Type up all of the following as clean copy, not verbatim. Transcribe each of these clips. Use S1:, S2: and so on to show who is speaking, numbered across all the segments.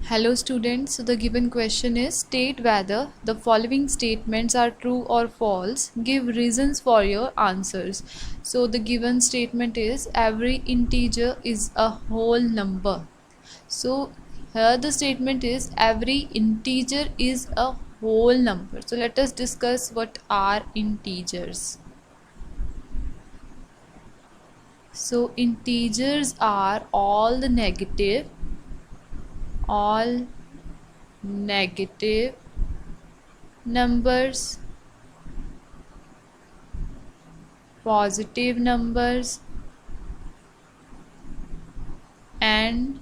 S1: Hello students, so the given question is state whether the following statements are true or false. Give reasons for your answers. So the given statement is every integer is a whole number. So here the statement is every integer is a whole number. So let us discuss what are integers. So integers are all negative numbers, positive numbers, and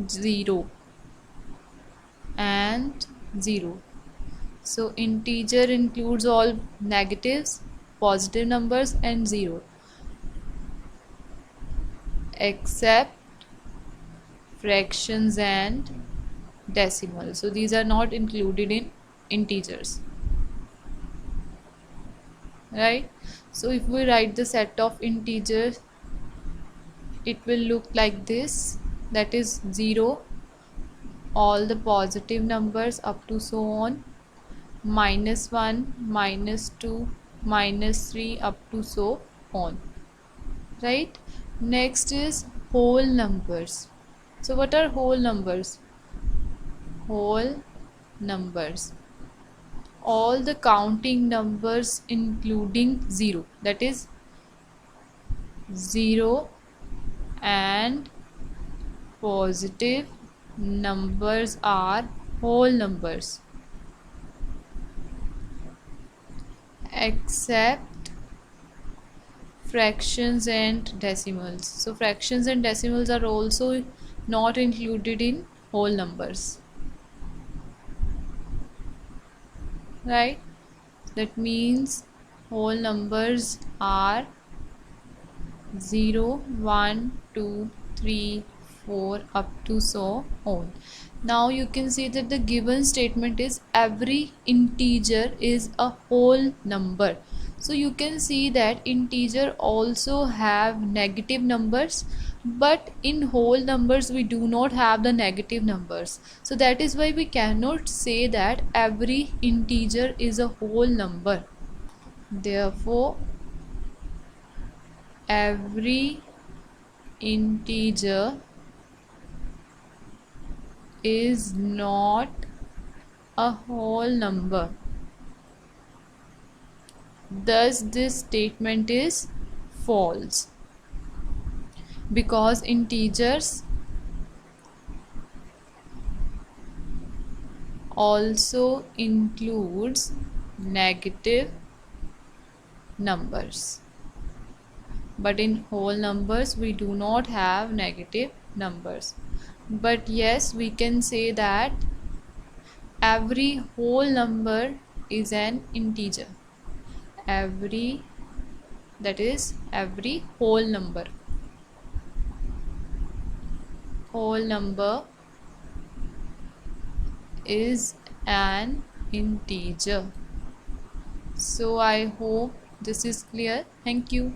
S1: zero and zero. So integer includes all negatives, positive numbers, and zero, except fractions and decimals. So these are not included in integers, right? So if we write the set of integers, it will look like this, that is 0, all the positive numbers up to so on, -1, -2, -3 up to so on, right? Next is whole numbers. So what are whole numbers? Whole numbers, all the counting numbers including 0, that is 0 and positive numbers are whole numbers, except fractions and decimals. So fractions and decimals are also not included in whole numbers, right? That means whole numbers are 0, 1, 2, 3, 4 up to so on. Now you can see that the given statement is every integer is a whole number. So you can see that integer also have negative numbers, but in whole numbers we do not have the negative numbers. So that is why we cannot say that every integer is a whole number. Therefore every integer is not a whole number. Thus this statement is false, because integers also includes negative numbers, but in whole numbers we do not have negative numbers. But yes, we can say that every whole number is an integer. Every, that is every whole number is an integer. So I hope this is clear. Thank you.